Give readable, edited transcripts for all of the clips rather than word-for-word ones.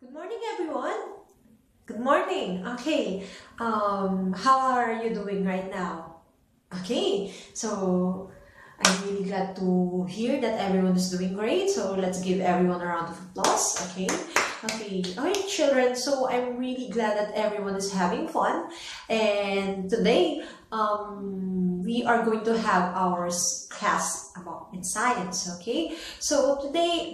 Good morning, everyone. Good morning. Okay. How are you doing right now? Okay. So I'm really glad to hear that everyone is doing great. So let's give everyone a round of applause. Okay. Okay. All right, children. So I'm really glad that everyone is having fun. And today, we are going to have our class about in science. Okay. So today,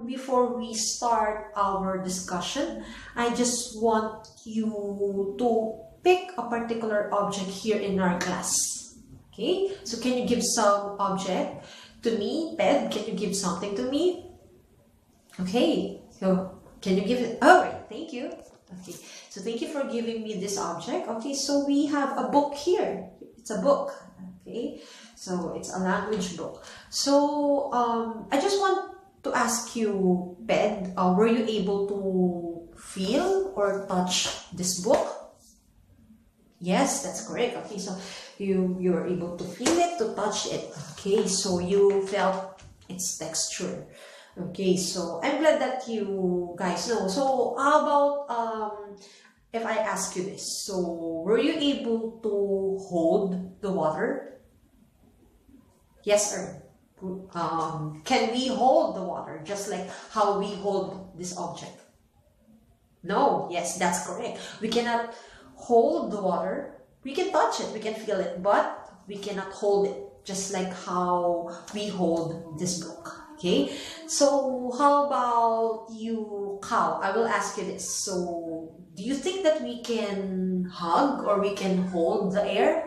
before we start our discussion, I just want you to pick a particular object here in our class. Okay, so can you give some object to me? Ped, can you give something to me? Okay, so can you give it? All right, thank you. Okay, so thank you for giving me this object. Okay, so we have a book here. It's a book. Okay, so it's a language book. So I just want to ask you, Ped, were you able to feel or touch this book? Yes, that's correct. Okay, so you were able to feel it, to touch it. Okay, so you felt its texture. Okay, so I'm glad that you guys know. So how about if I ask you this? So were you able to hold the water? Yes or can we hold the water just like how we hold this object? No, yes, that's correct. We cannot hold the water. We can touch it, we can feel it, but we cannot hold it, just like how we hold this book. Okay, so how about you, Cow? I will ask you this. So, do you think that we can hug or we can hold the air?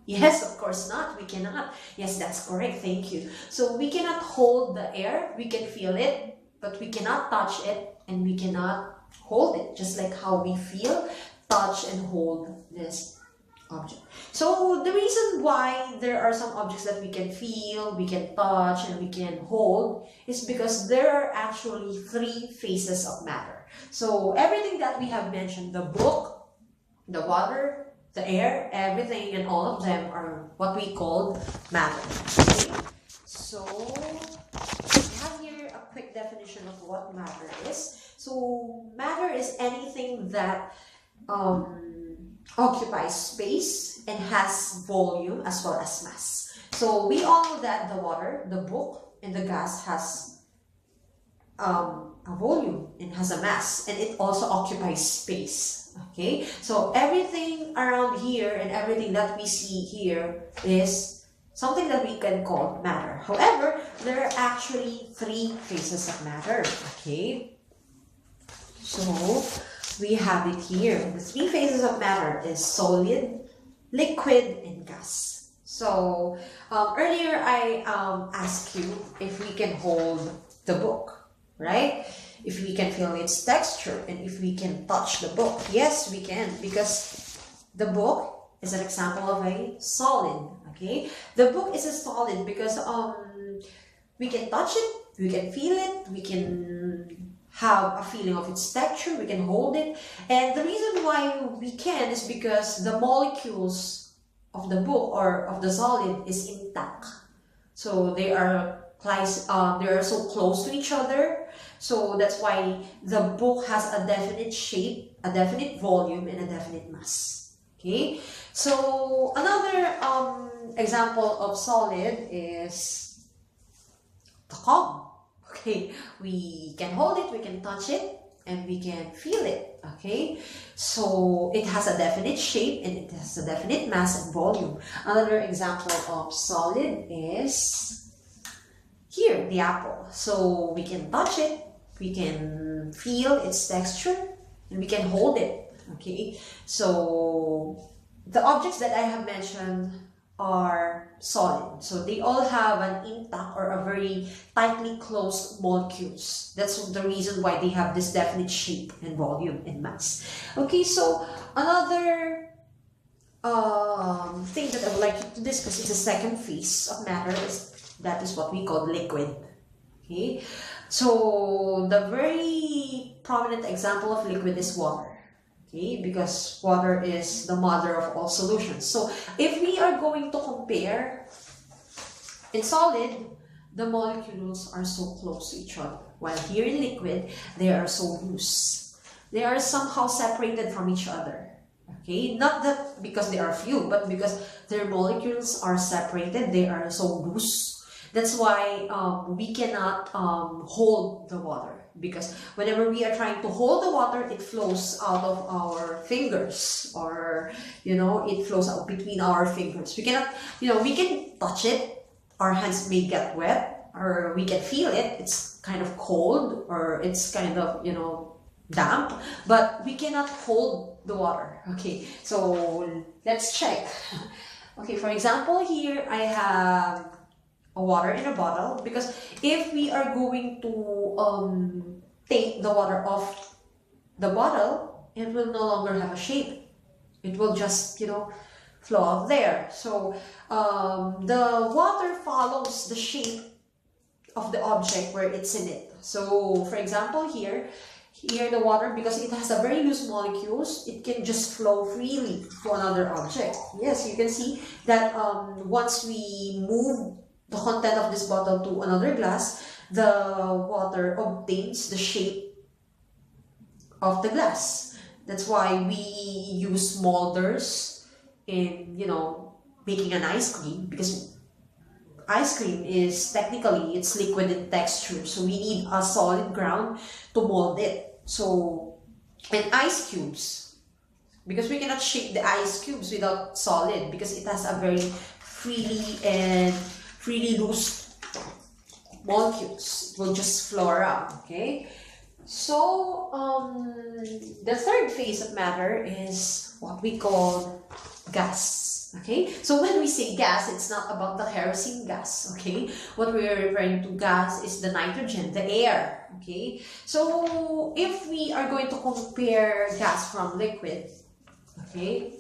Yes, of course not. We cannot. Yes, that's correct. Thank you. So we cannot hold the air. We can feel it, but we cannot touch it and we cannot hold it, just like how we feel, touch, and hold this object. So the reason why there are some objects that we can feel, we can touch, and we can hold is because there are actually three phases of matter. So everything that we have mentioned, the book, the water, the air, everything and all of them are what we call matter. Okay? So we have here a quick definition of what matter is. So matter is anything that occupies space and has volume as well as mass. So we all know that the water, the book, and the gas has a volume and has a mass, and it also occupies space. Okay, so everything around here and everything that we see here is something that we can call matter. However, there are actually three phases of matter. Okay, so we have it here. The three phases of matter is solid, liquid, and gas. So earlier I asked you if we can hold the book, right? If we can feel its texture and if we can touch the book. Yes, we can, because the book is an example of a solid. Okay, the book is a solid because we can touch it, we can feel it, we can have a feeling of its texture, we can hold it, and the reason why we can is because the molecules of the book or of the solid is intact. So they are so close to each other. So that's why the book has a definite shape, a definite volume, and a definite mass. Okay. So another example of solid is the comb. Okay, we can hold it, we can touch it, and we can feel it. Okay, so it has a definite shape and it has a definite mass and volume. Another example of solid is here, the apple. So we can touch it, we can feel its texture, and we can hold it. Okay, so the objects that I have mentioned are solid. So they all have an intact or a very tightly closed molecules. That's the reason why they have this definite shape and volume and mass. Okay, so another thing that I would like you to discuss is the second phase of matter. That is what we call liquid. Okay, so the very prominent example of liquid is water. Okay, because water is the mother of all solutions. So if we are going to compare in solid, the molecules are so close to each other. While here in liquid, they are so loose. They are somehow separated from each other. Okay, not that because they are few, but because their molecules are separated, they are so loose. That's why we cannot hold the water, because whenever we are trying to hold the water, it flows out of our fingers, or it flows out between our fingers. We cannot, we can touch it, our hands may get wet, or we can feel it, it's kind of cold, or it's kind of damp, but we cannot hold the water. Okay, so let's check. Okay, for example, here I have a water in a bottle, because if we are going to take the water off the bottle, it will no longer have a shape. It will just flow out there. So the water follows the shape of the object where it's in it. So for example, here the water, because it has a very loose molecules, it can just flow freely to another object. Yes, you can see that once we move the content of this bottle to another glass, the water obtains the shape of the glass. That's why we use molders in making an ice cream, because ice cream is technically, it's liquid in texture, so we need a solid ground to mold it. So, and ice cubes, because we cannot shape the ice cubes without solid, because it has a very freely loose molecules. It will just flow around. Okay, so the third phase of matter is what we call gas. Okay, so when we say gas, it's not about the kerosene gas. Okay, what we are referring to gas is the nitrogen, the air. Okay, so if we are going to compare gas from liquid, okay,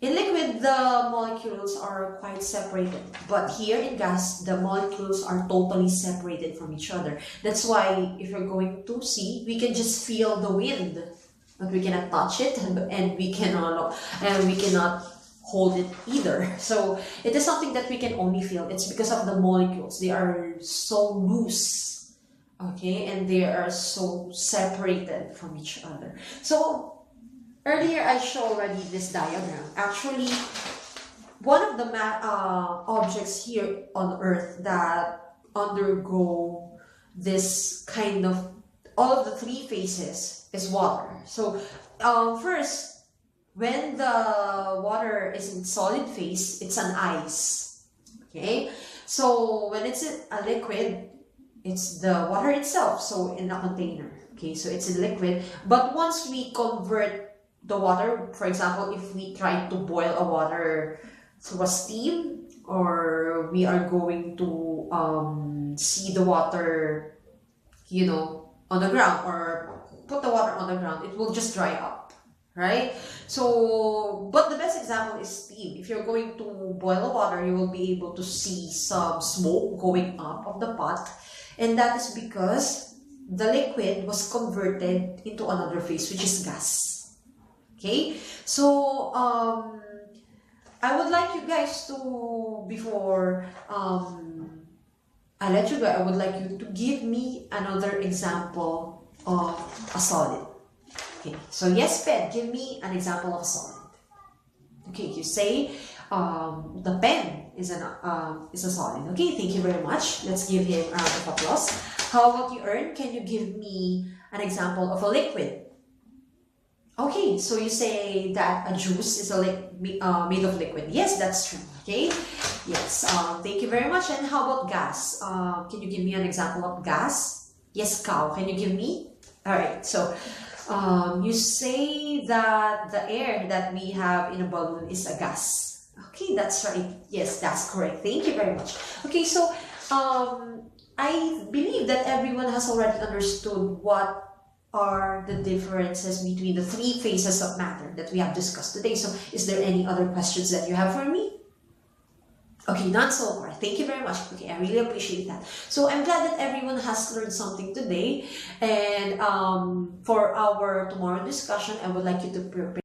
in liquid the molecules are quite separated, but here in gas the molecules are totally separated from each other. That's why if you're going to see, we can just feel the wind, but we cannot touch it, and we cannot hold it either. So it is something that we can only feel. It's because of the molecules. They are so loose, okay, and they are so separated from each other. So earlier I showed already this diagram. Actually, one of the objects here on Earth that undergo this kind of, all of the three phases, is water. So first, when the water is in solid phase, it's an ice. Okay, so when it's a liquid, it's the water itself, so in a container. Okay, so it's a liquid. But once we convert the water, for example, if we try to boil a water through a steam, or we are going to see the water, on the ground, or put the water on the ground, it will just dry up, right? So, but the best example is steam. If you're going to boil water, you will be able to see some smoke going up of the pot, and that is because the liquid was converted into another phase, which is gas. Okay, so I would like you guys to, before I let you go, I would like you to give me another example of a solid. Okay, so yes, pen, give me an example of a solid. Okay, you say the pen is a solid. Okay, thank you very much. Let's give him a round of applause. How about you, Ern? Can you give me an example of a liquid? Okay, so you say that a juice is made of liquid. Yes, that's true. Okay, yes. Thank you very much. And how about gas? Can you give me an example of gas? Yes, cow. Can you give me? All right. So you say that the air that we have in a balloon is a gas. Okay, that's right. Yes, that's correct. Thank you very much. Okay, so I believe that everyone has already understood what are the differences between the three phases of matter that we have discussed today. So is there any other questions that you have for me? Okay, none so far. Thank you very much. Okay, I really appreciate that. So I'm glad that everyone has learned something today. And for our tomorrow discussion, I would like you to prepare